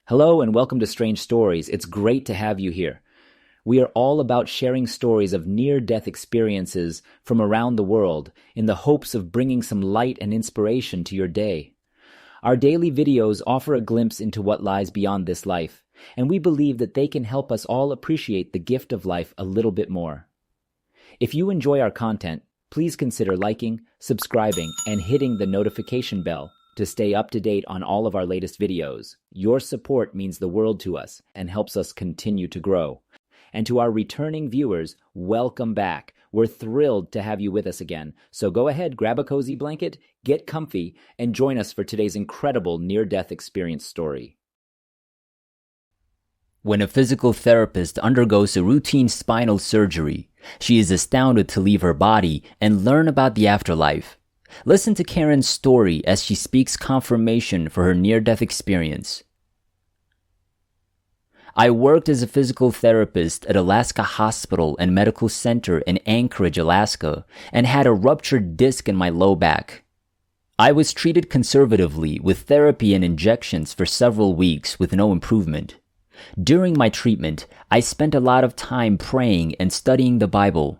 Hello and welcome to Strange Stories. It's great to have you here. We are all about sharing stories of near-death experiences from around the world in the hopes of bringing some light and inspiration to your day. Our daily videos offer a glimpse into what lies beyond this life, and we believe that they can help us all appreciate the gift of life a little bit more. If you enjoy our content, please consider liking, subscribing, and hitting the notification bell to stay up to date on all of our latest videos. Your support means the world to us and helps us continue to grow. And to our returning viewers, welcome back. We're thrilled to have you with us again. So go ahead, grab a cozy blanket, get comfy, and join us for today's incredible near-death experience story. When a physical therapist undergoes a routine spinal surgery, she is astounded to leave her body and learn about the afterlife. Listen to Karen's story as she speaks confirmation for her near-death experience. I worked as a physical therapist at Alaska Hospital and Medical Center in Anchorage, Alaska, and had a ruptured disc in my low back. I was treated conservatively with therapy and injections for several weeks with no improvement. During my treatment, I spent a lot of time praying and studying the Bible.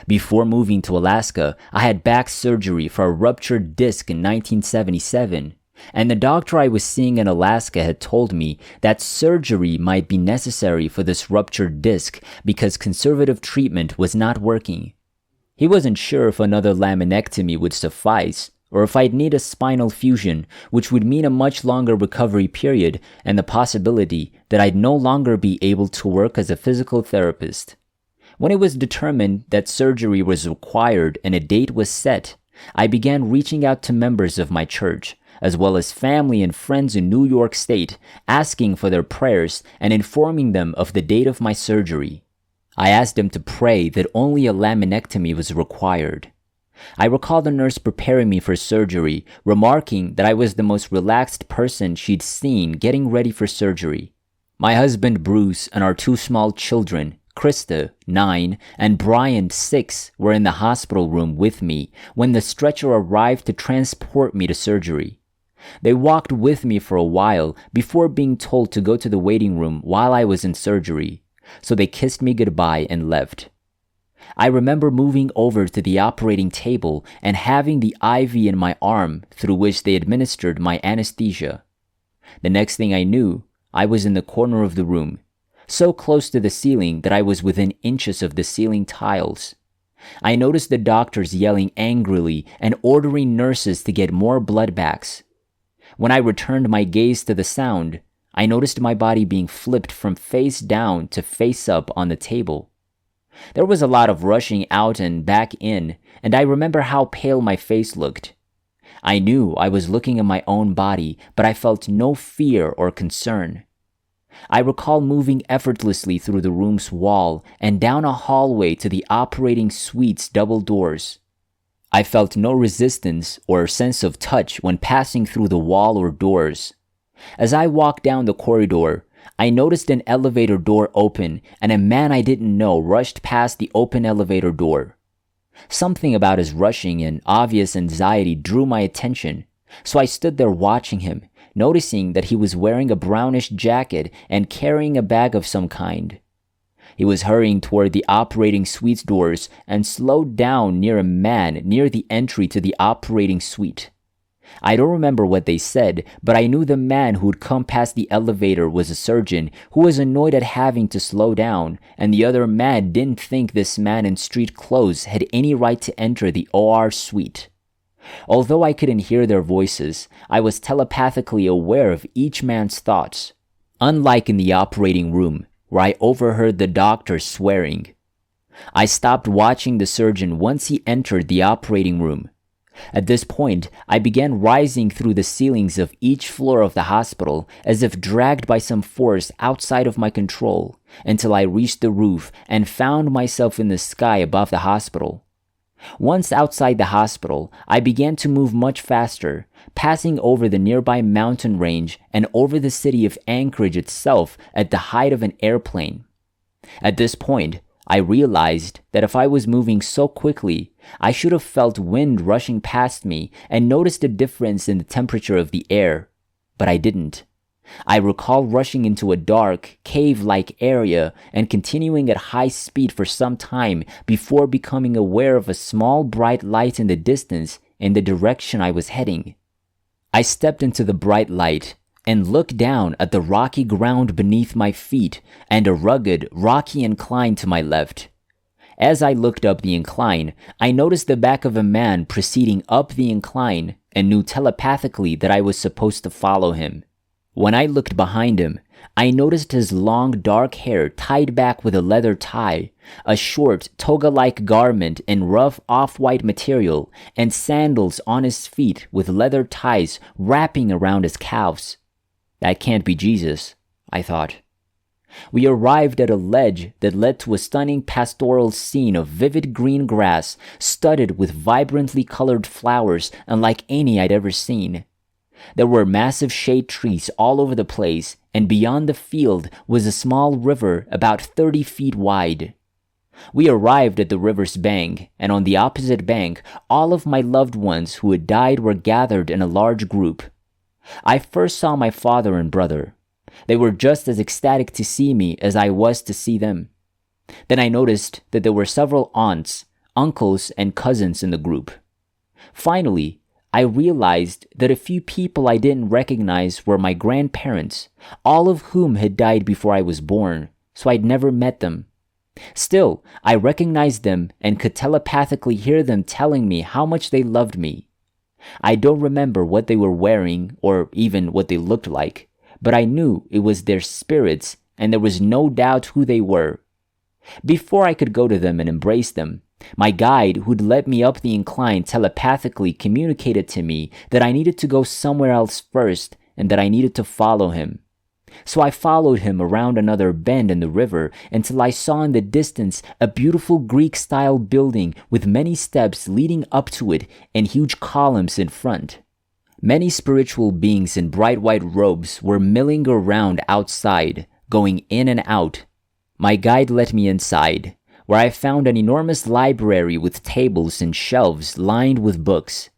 Before moving to Alaska, I had back surgery for a ruptured disc in 1977, and the doctor I was seeing in Alaska had told me that surgery might be necessary for this ruptured disc because conservative treatment was not working. He wasn't sure if another laminectomy would suffice, or if I'd need a spinal fusion, which would mean a much longer recovery period and the possibility that I'd no longer be able to work as a physical therapist. When it was determined that surgery was required and a date was set, I began reaching out to members of my church, as well as family and friends in New York State, asking for their prayers and informing them of the date of my surgery. I asked them to pray that only a laminectomy was required. I recall the nurse preparing me for surgery, remarking that I was the most relaxed person she'd seen getting ready for surgery. My husband Bruce and our two small children, Krista, 9, and Brian, 6, were in the hospital room with me when the stretcher arrived to transport me to surgery. They walked with me for a while before being told to go to the waiting room while I was in surgery, so they kissed me goodbye and left. I remember moving over to the operating table and having the IV in my arm through which they administered my anesthesia. The next thing I knew, I was in the corner of the room, so close to the ceiling that I was within inches of the ceiling tiles. I noticed the doctors yelling angrily and ordering nurses to get more blood bags. When I returned my gaze to the sound, I noticed my body being flipped from face down to face up on the table. There was a lot of rushing out and back in, and I remember how pale my face looked. I knew I was looking at my own body, but I felt no fear or concern. I recall moving effortlessly through the room's wall and down a hallway to the operating suite's double doors. I felt no resistance or sense of touch when passing through the wall or doors. As I walked down the corridor, I noticed an elevator door open and a man I didn't know rushed past the open elevator door. Something about his rushing and obvious anxiety drew my attention, so I stood there watching him, noticing that he was wearing a brownish jacket and carrying a bag of some kind. He was hurrying toward the operating suite's doors and slowed down near a man near the entry to the operating suite. I don't remember what they said, but I knew the man who'd come past the elevator was a surgeon who was annoyed at having to slow down, and the other man didn't think this man in street clothes had any right to enter the OR suite. Although I couldn't hear their voices, I was telepathically aware of each man's thoughts, unlike in the operating room, where I overheard the doctor swearing. I stopped watching the surgeon once he entered the operating room. At this point, I began rising through the ceilings of each floor of the hospital as if dragged by some force outside of my control, until I reached the roof and found myself in the sky above the hospital. Once outside the hospital, I began to move much faster, passing over the nearby mountain range and over the city of Anchorage itself at the height of an airplane. At this point, I realized that if I was moving so quickly, I should have felt wind rushing past me and noticed a difference in the temperature of the air, but I didn't. I recall rushing into a dark, cave-like area and continuing at high speed for some time before becoming aware of a small bright light in the distance in the direction I was heading. I stepped into the bright light and looked down at the rocky ground beneath my feet and a rugged, rocky incline to my left. As I looked up the incline, I noticed the back of a man proceeding up the incline and knew telepathically that I was supposed to follow him. When I looked behind him, I noticed his long dark hair tied back with a leather tie, a short toga-like garment in rough off-white material, and sandals on his feet with leather ties wrapping around his calves. That can't be Jesus, I thought. We arrived at a ledge that led to a stunning pastoral scene of vivid green grass studded with vibrantly colored flowers unlike any I'd ever seen. There were massive shade trees all over the place, and beyond the field was a small river about 30 feet wide. We arrived at the river's bank, and on the opposite bank, all of my loved ones who had died were gathered in a large group. I first saw my father and brother. They were just as ecstatic to see me as I was to see them. Then I noticed that there were several aunts, uncles, and cousins in the group. Finally, I realized that a few people I didn't recognize were my grandparents, all of whom had died before I was born, so I'd never met them. Still, I recognized them and could telepathically hear them telling me how much they loved me. I don't remember what they were wearing or even what they looked like, but I knew it was their spirits and there was no doubt who they were. Before I could go to them and embrace them, my guide who'd led me up the incline telepathically communicated to me that I needed to go somewhere else first and that I needed to follow him. So I followed him around another bend in the river until I saw in the distance a beautiful Greek-style building with many steps leading up to it and huge columns in front. Many spiritual beings in bright white robes were milling around outside, going in and out. My guide led me inside, where I found an enormous library with tables and shelves lined with books.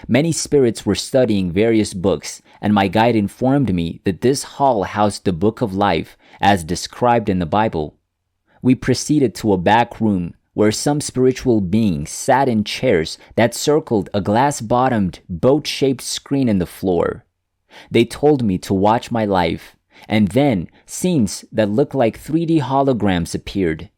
Many spirits were studying various books, and my guide informed me that this hall housed the Book of Life, as described in the Bible. We proceeded to a back room, where some spiritual beings sat in chairs that circled a glass-bottomed, boat-shaped screen in the floor. They told me to watch my life, and then scenes that looked like 3D holograms appeared.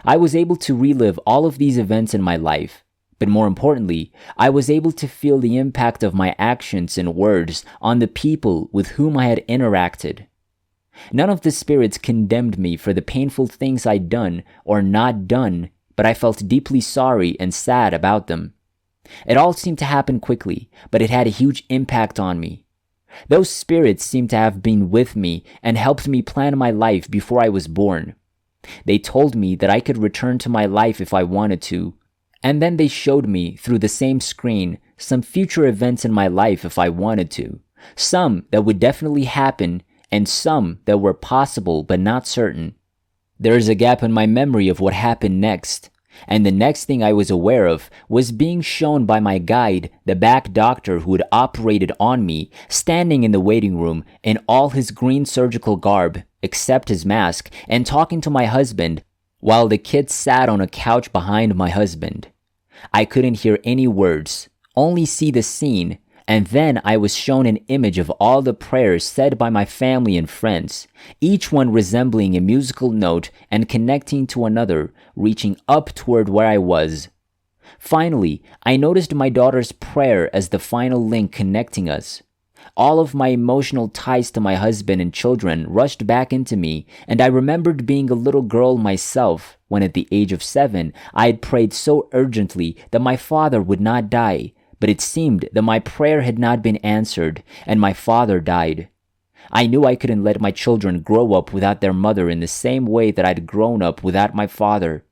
I was able to relive all of these events in my life, but more importantly, I was able to feel the impact of my actions and words on the people with whom I had interacted. None of the spirits condemned me for the painful things I'd done or not done, but I felt deeply sorry and sad about them. It all seemed to happen quickly, but it had a huge impact on me. Those spirits seemed to have been with me and helped me plan my life before I was born. They told me that I could return to my life if I wanted to, and then they showed me through the same screen some future events in my life if I wanted to, some that would definitely happen and some that were possible but not certain. There is a gap in my memory of what happened next, and the next thing I was aware of was being shown by my guide, the back doctor who had operated on me, standing in the waiting room in all his green surgical garb, except his mask, and talking to my husband, while the kid sat on a couch behind my husband. I couldn't hear any words, only see the scene, and then I was shown an image of all the prayers said by my family and friends, each one resembling a musical note and connecting to another, reaching up toward where I was. Finally, I noticed my daughter's prayer as the final link connecting us. All of my emotional ties to my husband and children rushed back into me, and I remembered being a little girl myself when at the age of 7, I had prayed so urgently that my father would not die, but it seemed that my prayer had not been answered, and my father died. I knew I couldn't let my children grow up without their mother in the same way that I'd grown up without my father.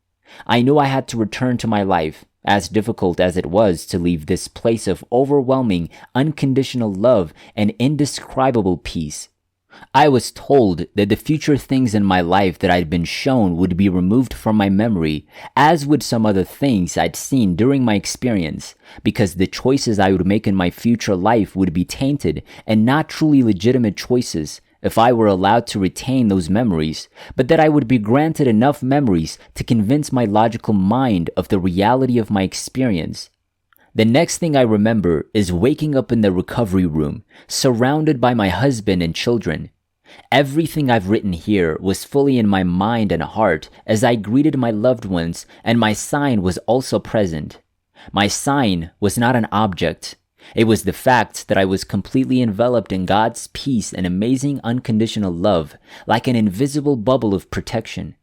I knew I had to return to my life, as difficult as it was to leave this place of overwhelming, unconditional love and indescribable peace. I was told that the future things in my life that I'd been shown would be removed from my memory, as would some other things I'd seen during my experience, because the choices I would make in my future life would be tainted and not truly legitimate choices, if I were allowed to retain those memories, but that I would be granted enough memories to convince my logical mind of the reality of my experience. The next thing I remember is waking up in the recovery room, surrounded by my husband and children. Everything I've written here was fully in my mind and heart as I greeted my loved ones, and my sign was also present. My sign was not an object. It was the fact that I was completely enveloped in God's peace and amazing unconditional love, like an invisible bubble of protection.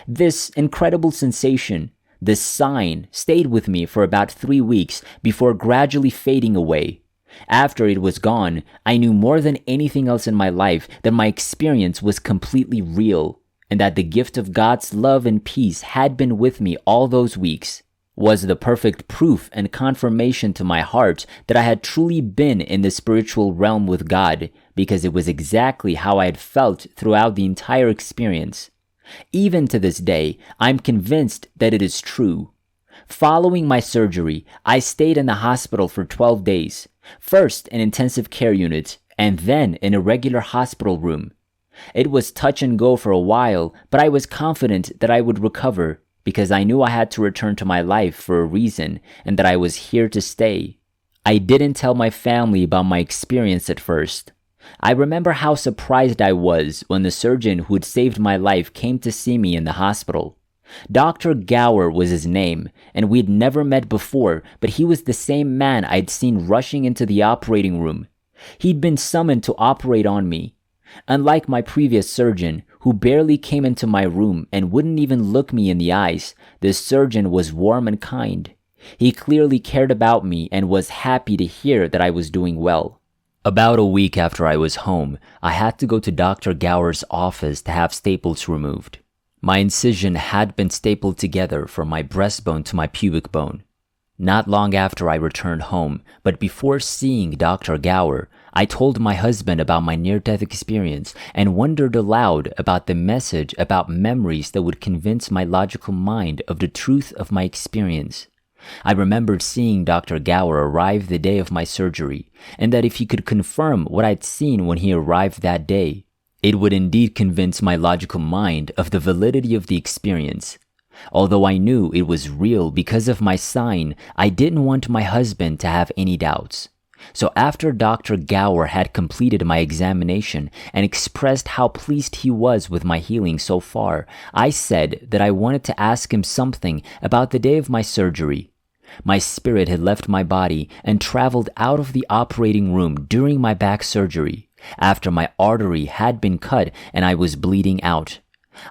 This incredible sensation, this sign, stayed with me for about 3 weeks before gradually fading away. After it was gone, I knew more than anything else in my life that my experience was completely real, and that the gift of God's love and peace had been with me all those weeks. Was the perfect proof and confirmation to my heart that I had truly been in the spiritual realm with God, because it was exactly how I had felt throughout the entire experience. Even to this day, I'm convinced that it is true. Following my surgery, I stayed in the hospital for 12 days, first in intensive care unit, and then in a regular hospital room. It was touch and go for a while, but I was confident that I would recover, because I knew I had to return to my life for a reason and that I was here to stay. I didn't tell my family about my experience at first. I remember how surprised I was when the surgeon who'd saved my life came to see me in the hospital. Dr. Gower was his name, and we'd never met before, but he was the same man I'd seen rushing into the operating room. He'd been summoned to operate on me. Unlike my previous surgeon, who barely came into my room and wouldn't even look me in the eyes, this surgeon was warm and kind. He clearly cared about me and was happy to hear that I was doing well. About a week after I was home, I had to go to Dr. Gower's office to have staples removed. My incision had been stapled together from my breastbone to my pubic bone. Not long after I returned home, but before seeing Dr. Gower, I told my husband about my near-death experience and wondered aloud about the message about memories that would convince my logical mind of the truth of my experience. I remembered seeing Dr. Gower arrive the day of my surgery, and that if he could confirm what I'd seen when he arrived that day, it would indeed convince my logical mind of the validity of the experience. Although I knew it was real because of my sign, I didn't want my husband to have any doubts. So after Dr. Gower had completed my examination and expressed how pleased he was with my healing so far, I said that I wanted to ask him something about the day of my surgery. My spirit had left my body and traveled out of the operating room during my back surgery, after my artery had been cut and I was bleeding out.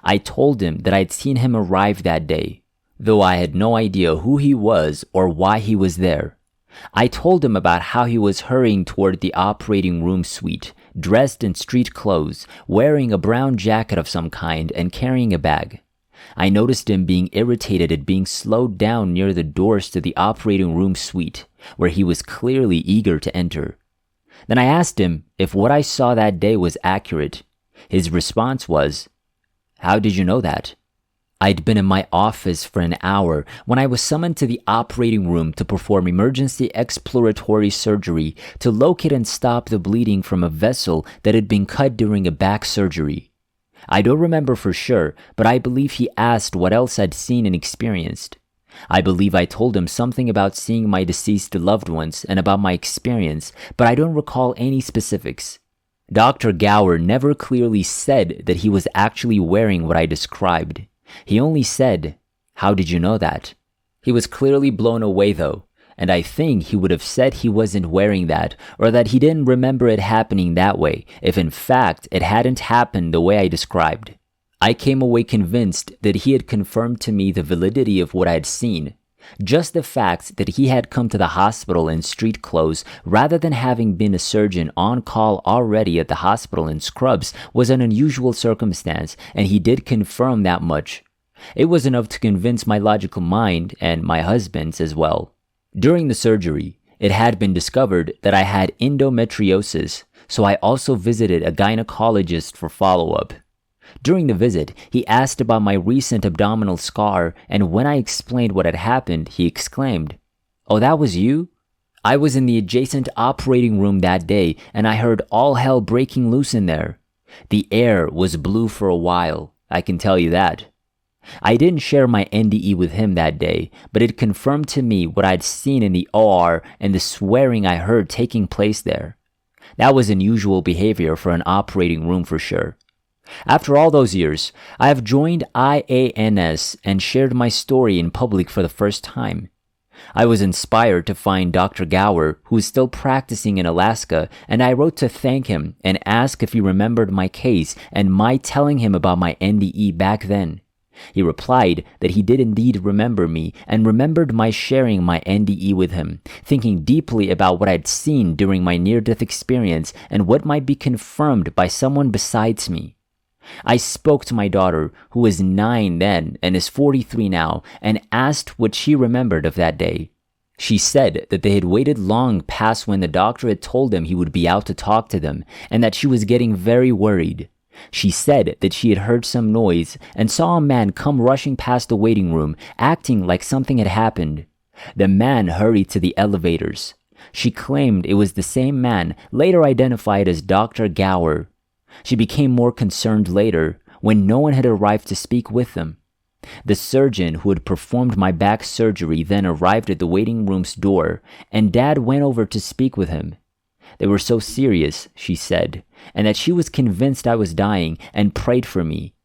I told him that I'd seen him arrive that day, though I had no idea who he was or why he was there. I told him about how he was hurrying toward the operating room suite, dressed in street clothes, wearing a brown jacket of some kind and carrying a bag. I noticed him being irritated at being slowed down near the doors to the operating room suite, where he was clearly eager to enter. Then I asked him if what I saw that day was accurate. His response was, "How did you know that?" I'd been in my office for an hour when I was summoned to the operating room to perform emergency exploratory surgery to locate and stop the bleeding from a vessel that had been cut during a back surgery. I don't remember for sure, but I believe he asked what else I'd seen and experienced. I believe I told him something about seeing my deceased loved ones and about my experience, but I don't recall any specifics. Dr. Gower never clearly said that he was actually wearing what I described. He only said, "How did you know that?" He was clearly blown away though, and I think he would have said he wasn't wearing that or that he didn't remember it happening that way if in fact it hadn't happened the way I described. I came away convinced that he had confirmed to me the validity of what I had seen. Just the fact that he had come to the hospital in street clothes rather than having been a surgeon on call already at the hospital in scrubs was an unusual circumstance, and he did confirm that much. It was enough to convince my logical mind and my husband's as well. During the surgery, it had been discovered that I had endometriosis, so I also visited a gynecologist for follow-up. During the visit, he asked about my recent abdominal scar, and when I explained what had happened, he exclaimed, "Oh, that was you?" I was in the adjacent operating room that day, and I heard all hell breaking loose in there. The air was blue for a while, I can tell you that. I didn't share my NDE with him that day, but it confirmed to me what I'd seen in the OR and the swearing I heard taking place there. That was unusual behavior for an operating room for sure. After all those years, I have joined IANS and shared my story in public for the first time. I was inspired to find Dr. Gower, who is still practicing in Alaska, and I wrote to thank him and ask if he remembered my case and my telling him about my NDE back then. He replied that he did indeed remember me and remembered my sharing my NDE with him, thinking deeply about what I'd seen during my near-death experience and what might be confirmed by someone besides me. I spoke to my daughter, who was 9 then and is 43 now, and asked what she remembered of that day. She said that they had waited long past when the doctor had told them he would be out to talk to them, and that she was getting very worried. She said that she had heard some noise and saw a man come rushing past the waiting room, acting like something had happened. The man hurried to the elevators. She claimed it was the same man, later identified as Dr. Gower. She became more concerned later, when no one had arrived to speak with them. The surgeon who had performed my back surgery then arrived at the waiting room's door, and Dad went over to speak with him. They were so serious, she said, and that she was convinced I was dying and prayed for me.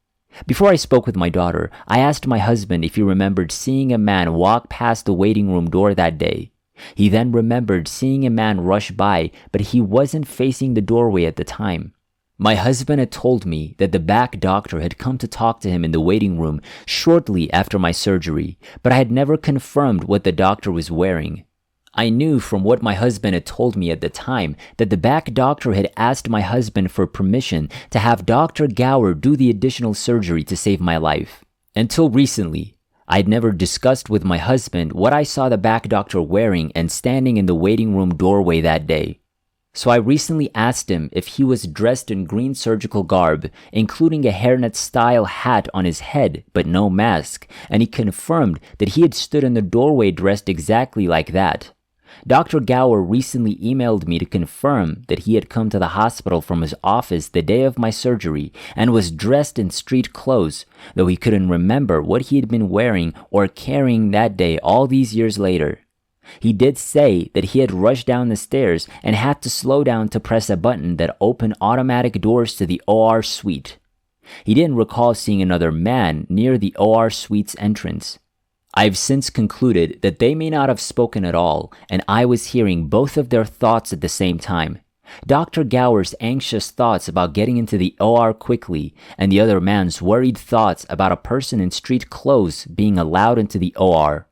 Before I spoke with my daughter, I asked my husband if he remembered seeing a man walk past the waiting room door that day. He then remembered seeing a man rush by, but he wasn't facing the doorway at the time. My husband had told me that the back doctor had come to talk to him in the waiting room shortly after my surgery, but I had never confirmed what the doctor was wearing. I knew from what my husband had told me at the time that the back doctor had asked my husband for permission to have Dr. Gower do the additional surgery to save my life. Until recently, I'd never discussed with my husband what I saw the back doctor wearing and standing in the waiting room doorway that day. So I recently asked him if he was dressed in green surgical garb, including a hairnet-style hat on his head, but no mask, and he confirmed that he had stood in the doorway dressed exactly like that. Dr. Gower recently emailed me to confirm that he had come to the hospital from his office the day of my surgery and was dressed in street clothes, though he couldn't remember what he had been wearing or carrying that day all these years later. He did say that he had rushed down the stairs and had to slow down to press a button that opened automatic doors to the OR suite. He didn't recall seeing another man near the OR suite's entrance. I've since concluded that they may not have spoken at all, and I was hearing both of their thoughts at the same time. Dr. Gower's anxious thoughts about getting into the OR quickly, and the other man's worried thoughts about a person in street clothes being allowed into the OR.